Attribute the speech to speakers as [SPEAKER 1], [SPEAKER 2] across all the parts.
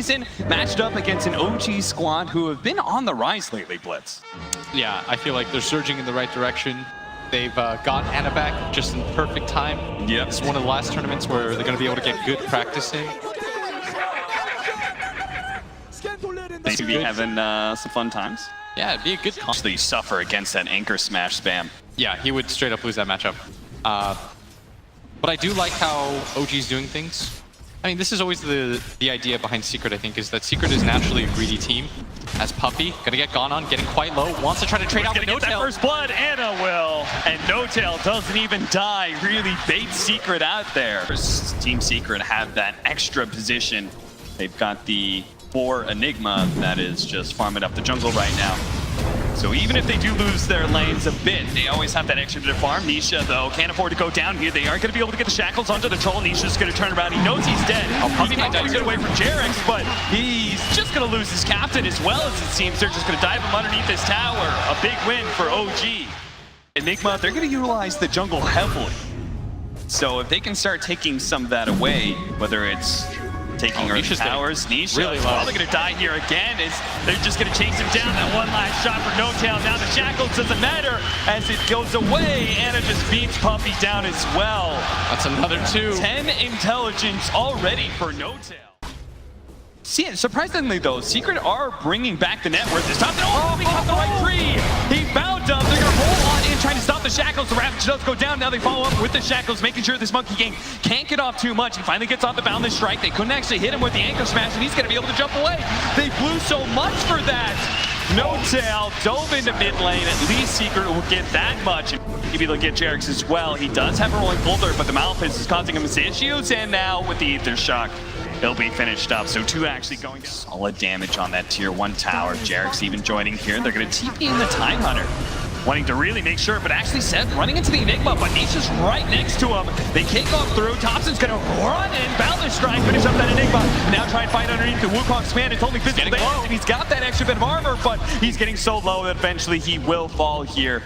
[SPEAKER 1] season, matched up against an OG squad who have been on the rise lately, Blitz.
[SPEAKER 2] Yeah, I feel like they're surging in the right direction. They've got Anna back just in perfect time.
[SPEAKER 1] Yep.
[SPEAKER 2] It's one of the last tournaments where they're going to be able to get good practice in.
[SPEAKER 1] They should be having some fun times.
[SPEAKER 2] Yeah, it'd be a good comp.
[SPEAKER 1] Actually suffer against that anchor smash spam.
[SPEAKER 2] Yeah, he would straight up lose that matchup. But I do like how OG's doing things. I mean, this is always the idea behind Secret, I think, is that Secret is naturally a greedy team. As Puppy, gonna get gone on, getting quite low, wants to try to trade out with
[SPEAKER 1] Get that
[SPEAKER 2] No-Tail.
[SPEAKER 1] first blood, Anna will. And No-Tail doesn't even die, really baits Secret out there. Team Secret have that extra position. They've got the 4 Enigma that is just farming up the jungle right now. So even if they do lose their lanes a bit, they always have that extra bit of farm. Nisha, though, can't afford to go down here. They aren't going to be able to get the shackles onto the troll. Nisha's going to turn around. He knows he's dead. He might get away from Jarex, but he's just going to lose his captain as well, as it seems. They're just going to dive him underneath this tower. A big win for OG. Enigma, they're going to utilize the jungle heavily. So if they can start taking some of that away, whether it's taking her towers, Nisha
[SPEAKER 2] really
[SPEAKER 1] probably going to die here again. They're just going to chase him down. That one last shot for No-Tail. Now the shackles doesn't matter as it goes away. Anna just beats Puppy down as well.
[SPEAKER 2] That's another 2.
[SPEAKER 1] 10 intelligence already for No-Tail. See, surprisingly though, Secret are bringing back the network this time. Oh, he got the right tree. He bound up. They're going to roll on in, trying to stop the shackles. The Ravage does go down. Now they follow up with the shackles, making sure this Monkey Gang can't get off too much. He finally gets off the boundless strike. They couldn't actually hit him with the anchor smash, and he's going to be able to jump away. They blew so much for that. No-Tail dove into mid lane. At least Secret will get that much. Maybe they'll get Jarex as well. He does have a rolling boulder, but the Malefice is causing him some issues. And now with the Ether Shock, he'll be finished up. So 2 actually going down. Solid damage on that tier 1 tower. Jarex even joining here. They're going to TP in the Time Hunter, wanting to really make sure, but actually Seth running into the Enigma, but Nisha's right next to him. They kick off through. Thompson's going to run in. Boundless Strike, finish up that Enigma. Now try and fight underneath the Wukong's command. It's only physical damage, and he's got that extra bit of armor, but he's getting so low that eventually he will fall here.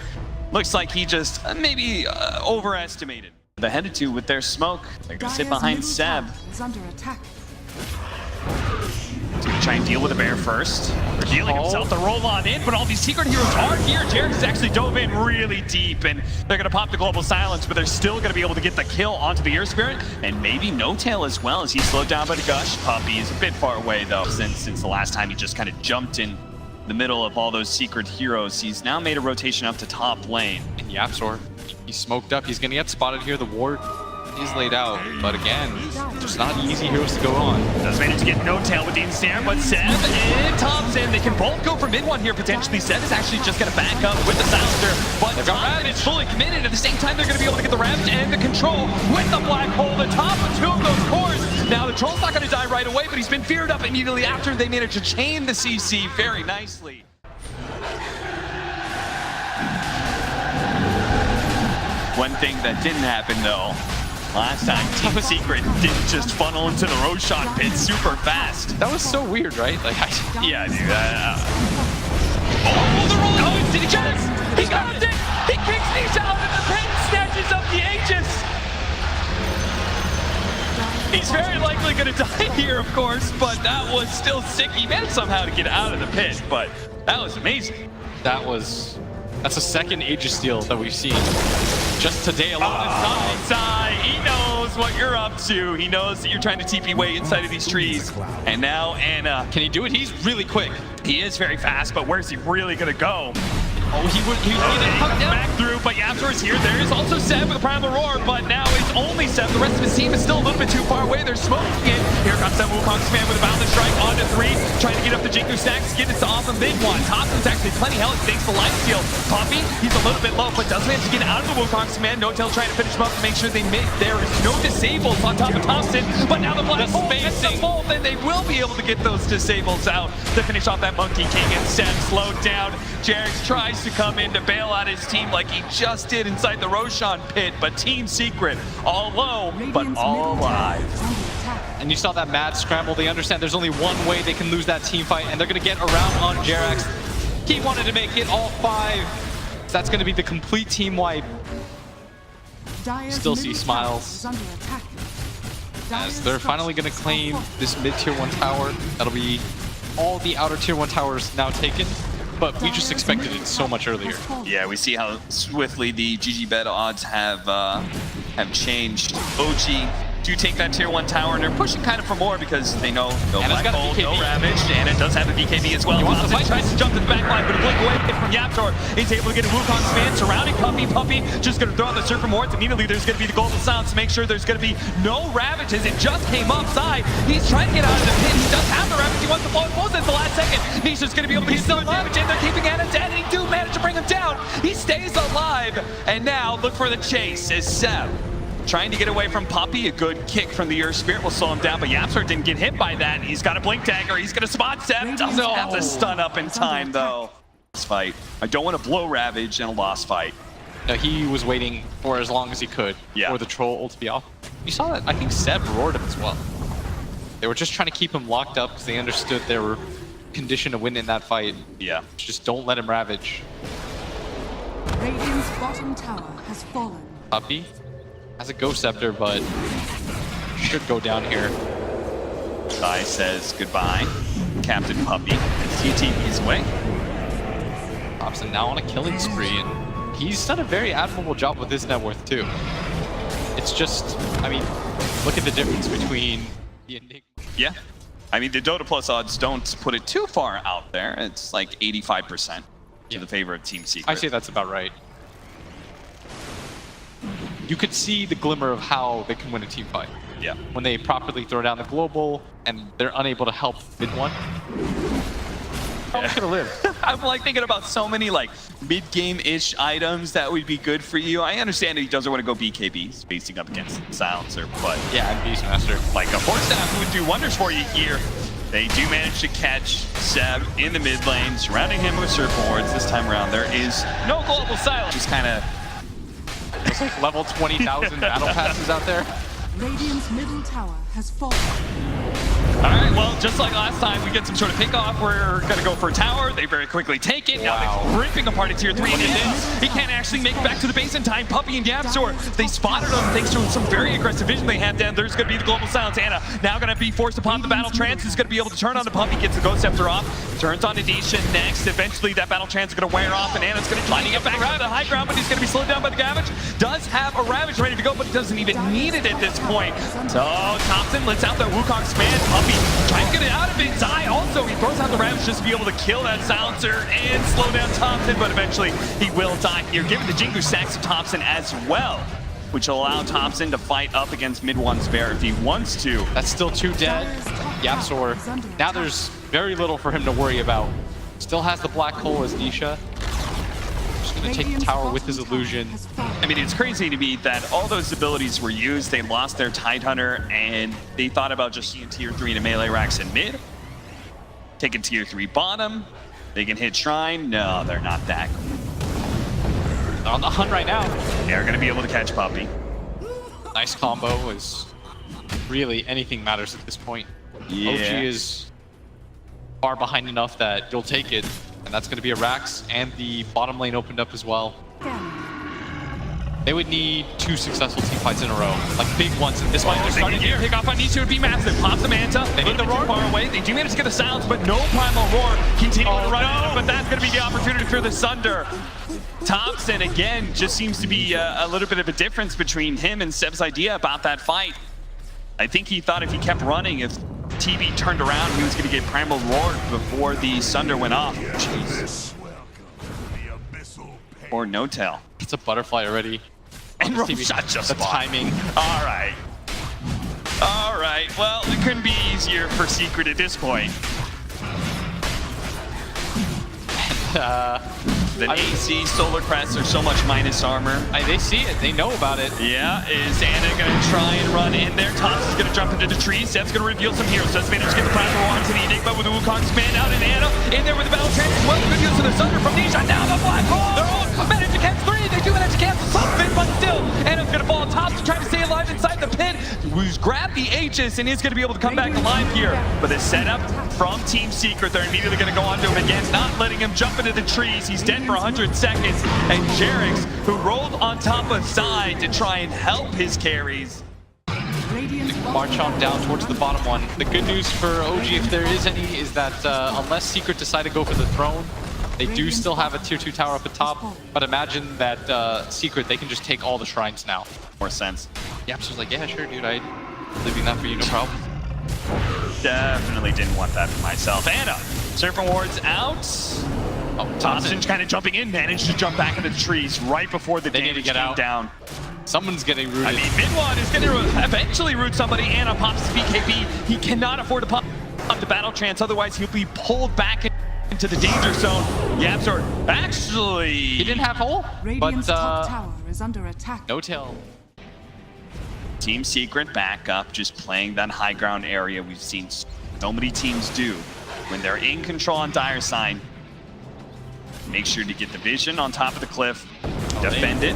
[SPEAKER 1] Looks like he just maybe overestimated. The headed to with their smoke. They're going to sit behind Seb.
[SPEAKER 3] Under attack.
[SPEAKER 1] He's going to try and deal with the bear first. Revealing himself to roll on in, but all these Secret heroes are here. Jarex has actually dove in really deep, and they're going to pop the global silence, but they're still going to be able to get the kill onto the Air Spirit, and maybe No-Tail as well, as he's slowed down by the Gush. Puppy is a bit far away, though, since the last time he just kind of jumped in the middle of all those Secret heroes. He's now made a rotation up to top lane.
[SPEAKER 2] And Yapzor, he's smoked up. He's going to get spotted here. The ward is laid out, but again, just not easy heroes to go on.
[SPEAKER 1] Does manage to get No-Tail with the ensnare, but Seb and Thompson, they can both go for MidOne here potentially. Seb is actually just going to back up with the silencer, but Thompson is fully committed. At the same time, they're going to be able to get the Ravage and the control with the Black Hole, the top of 2 of those cores. Now the Troll's not going to die right away, but he's been feared up immediately after. They managed to chain the CC very nicely. One thing that didn't happen though, last time Team Secret didn't just funnel into the Roshan pit super fast.
[SPEAKER 2] That was so weird, right? Like,
[SPEAKER 1] yeah, dude. Oh, the roll! Oh, did he just? He got it! He kicks Nisha out of the pit, snatches up the Aegis. He's very likely going to die here, of course, but that was still sick. He managed somehow to get out of the pit, but that was amazing.
[SPEAKER 2] That's the second Aegis steal that we've seen just today alone.
[SPEAKER 1] Sai, he knows what you're up to. He knows that you're trying to TP way inside of these trees. And now Anna.
[SPEAKER 2] Can he do it? He's really quick.
[SPEAKER 1] He is very fast, but where's he really going to go?
[SPEAKER 2] Oh, he didn't come down.
[SPEAKER 1] Back through, but Yapzor is here. There is also Seb with the Primal Roar, but now it's only Seb. The rest of his team is still a little bit too far away. They're smoking it. Here comes that Wukong's command with a Boundless Strike onto 3, trying to get up the Jingu stacks, get it off of MidOne. Thompson's actually plenty healthy thanks to life steal. Puppy, he's a little bit low, but does manage to get out of the Wukong's command. No-Tail trying to finish him up to make sure there is no disables on top of Thompson, but now the Black Hole gets the bolt, and they will be able to get those disables out to finish off that Monkey King, and Seb slowed down. Jarex tries to come in to bail out his team like he just did inside the Roshan pit, but Team Secret all low, but all alive.
[SPEAKER 2] And you saw that mad scramble. They understand there's only one way they can lose that team fight, and they're going to get around on Jarex. He wanted to make it all 5. So that's going to be the complete team wipe. Still see smiles. as they're finally going to claim this mid-tier 1 tower. That'll be all the outer tier 1 towers now taken, but we just expected it so much earlier.
[SPEAKER 1] Yeah, we see how swiftly the GG bet odds have changed. OG do take that tier 1 tower, and they're pushing kind of for more because they know no Black Hole, no Ravage, and it does have a BKB as well. Thompson tries to jump to the back line, but a blink away from Yaptor. He's able to get a Wukong command surrounding Puppy. Puppy just going to throw out the Surfer Wards. Immediately there's going to be the Golden Silence to make sure there's going to be no Ravages. It just came upside. He's trying to get out of the pit. He does have the Ravage. He wants to blow it at the last second. Nisha's going to be able to get some damage in. They're keeping Anna dead, and he do manage to bring him down. He stays alive, and now look for the chase as Seb trying to get away from Puppy. A good kick from the Earth Spirit will slow him down, but Yapsor didn't get hit by that. He's got a Blink Dagger. He's going to spot Seb. Doesn't have to stun up in time, though. This fight. I don't want to blow Ravage in a lost fight.
[SPEAKER 2] No, he was waiting for as long as he could for the Troll ult to be off. You saw that? I think Seb roared him as well. They were just trying to keep him locked up because they understood they were conditioned to win in that fight.
[SPEAKER 1] Yeah.
[SPEAKER 2] Just don't let him Ravage.
[SPEAKER 3] Radiant's bottom tower has fallen.
[SPEAKER 2] Puppy has a Ghost Scepter, but should go down here.
[SPEAKER 1] Kai says goodbye. Captain Puppy as he TP's away.
[SPEAKER 2] Thompson now on a killing spree, and he's done a very admirable job with his net worth too. It's just, I mean, look at the difference between the Enigma.
[SPEAKER 1] Yeah. I mean, the Dota Plus odds don't put it too far out there. It's like 85% to the favor of Team Secret.
[SPEAKER 2] I say that's about right. You could see the glimmer of how they can win a team fight.
[SPEAKER 1] Yeah.
[SPEAKER 2] When they properly throw down the global and they're unable to help MidOne. How gonna live?
[SPEAKER 1] I'm like thinking about so many like mid-game-ish items that would be good for you. I understand that he doesn't want to go BKB, spacing up against Silencer, but
[SPEAKER 2] yeah, and Beastmaster.
[SPEAKER 1] Like a Force Staff would do wonders for you here. They do manage to catch Seb in the mid lane, surrounding him with Surf Wards. This time around, there is no global silence. Just kind of
[SPEAKER 2] There's like level 20,000 battle passes out there.
[SPEAKER 3] Radiant's middle tower has fallen.
[SPEAKER 1] All right, well, just like last time, we get some sort of pickoff. We're going to go for a tower. They very quickly take it. Now they're ripping apart a tier 3. And he can't actually make it back to the base in time. Puppy and Yapsor, they spotted him thanks to some very aggressive vision they had. Then there's going to be the global silence. Anna now going to be forced to pop the battle trance. Is going to be able to turn on the Puppy, gets the Ghost Scepter off, turns on to Nisha next. Eventually, that battle trance is going to wear off, and Anna's going to try to get back to the high ground, but he's going to be slowed down by the Ravage. Does have a Ravage ready to go, but doesn't even need it at this point. So Thompson lets out the Wukong command. Puppy trying to get it out of his eye. Also, he throws out the Ravage just to be able to kill that Silencer and slow down Thompson, but eventually he will die here. Given the Jingu stacks to Thompson as well, which will allow Thompson to fight up against MidOne's bear if he wants to.
[SPEAKER 2] That's still 2 dead. Yapsor. Now there's very little for him to worry about. Still has the Black Hole as Nisha. Just gonna take the tower with his illusion.
[SPEAKER 1] I mean, it's crazy to me that all those abilities were used. They lost their Tidehunter, and they thought about just using tier 3 to melee racks in mid. Taking tier 3 bottom. They can hit Shrine. No, they're not that cool.
[SPEAKER 2] They're on the hunt right now.
[SPEAKER 1] They're going to be able to catch Puppy.
[SPEAKER 2] Nice combo is really anything matters at this point.
[SPEAKER 1] Yeah.
[SPEAKER 2] OG is far behind enough that you'll take it, and that's going to be a Rax, and the bottom lane opened up as well. They would need 2 successful team fights in a row, like big ones, and this one they're starting to pick off on Nisha would be massive. Pops the Manta, they need the roar far away. They do manage to get the silence, but no primal roar. Continuing to run, but that's going to be the opportunity for the Sunder. Thompson again just seems to be a little bit of a difference between him and Seb's idea about that fight. I think he thought if he kept running, if TV turned around, he was going to get primal roar before the Sunder went off. Jeez. Or no tell. It's a butterfly already.
[SPEAKER 1] And roll shot just
[SPEAKER 2] the
[SPEAKER 1] spot.
[SPEAKER 2] timing.
[SPEAKER 1] All right. All right. Well, it couldn't be easier for Secret at this point. The AC Solar Crest are so much minus armor.
[SPEAKER 2] They see it. They know about it.
[SPEAKER 1] Yeah, is Anna going to try and run in there? Thompson's going to jump into the trees. Seb's going to reveal some heroes. Does manage to get the Primal Arms and the Enigma with the Wukong's command out, and Anna in there with the Battle Trance as well. Good use of the Sunder from Nisha. Now the Black Hole. They're all managed to catch 3. They do manage to cancel something, but still, Anna's going to fall. Thompson trying to stay alive inside the pit. Who's grabbed the Aegis and is going to be able to come back alive here. But the setup from Team Secret, they're immediately going to go onto him again, not letting him jump into the trees. He's dead for 100 seconds. And Jerix, who rolled on top of side to try and help his carries.
[SPEAKER 3] Radiant
[SPEAKER 2] march on down towards the bottom one. The good news for OG, if there is any, is that unless Secret decide to go for the throne, they do still have a tier 2 tower up at top. But imagine that Secret, they can just take all the shrines now.
[SPEAKER 1] More sense.
[SPEAKER 2] Yaps was like, yeah, sure, dude, I'm leaving that for you, no problem.
[SPEAKER 1] Definitely didn't want that for myself. Anna, Serpent Ward's out.
[SPEAKER 2] Oh,
[SPEAKER 1] Thompson kind of jumping in, managed to jump back into the trees right before the damage came down.
[SPEAKER 2] Someone's getting rooted.
[SPEAKER 1] I mean, MidOne is going to eventually root somebody. Anna pops his BKB. He cannot afford to pop the battle trance, otherwise he'll be pulled back into the danger zone. Yapzor actually...
[SPEAKER 2] He didn't have hole,
[SPEAKER 3] Radiant's
[SPEAKER 2] but
[SPEAKER 3] top tower is under attack.
[SPEAKER 2] no tail.
[SPEAKER 1] Team Secret back up, just playing that high ground area we've seen so many teams do. When they're in control on Dire Sign, make sure to get the vision on top of the cliff, defend it.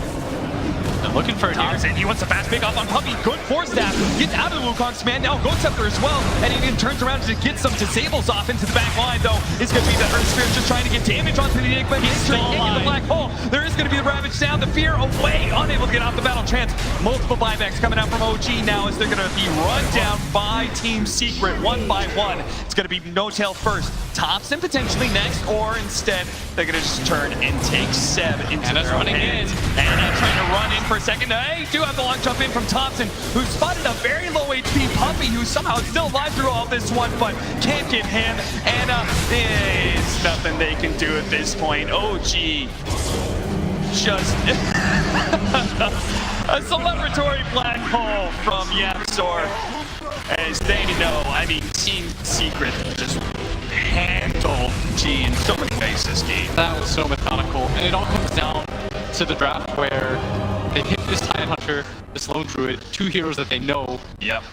[SPEAKER 2] They're looking for it here.
[SPEAKER 1] Thompson, he wants a fast pick off on Puppy. Good force stab. Gets out of the Wukong's command. Now Goat Scepter as well. And he turns around to get some disables off into the back line, though. It's going to be the Earth Spirit just trying to get damage onto the Enigma. He's straight into the black hole. There is going to be the Ravage down. The Fear away. Unable to get off the battle trance. Multiple buybacks coming out from OG now as they're going to be run down by Team Secret one by one. It's going to be No Tail first. Thompson potentially next, or instead they're going to just turn and take Seb into their own hands. Anna trying to run in for a second. They do have the long jump in from Thompson, who spotted a very low HP Puppy, who's somehow still alive through all this one, but can't get him. Anna, it's nothing they can do at this point. OG just a celebratory black hole from Yapzor. As they know, I mean, Team Secret just handled G in so many ways this game.
[SPEAKER 2] That was so methodical, and it all comes down to the draft where they hit this Tidehunter, this Lone Druid, two heroes that they know.
[SPEAKER 1] Yep.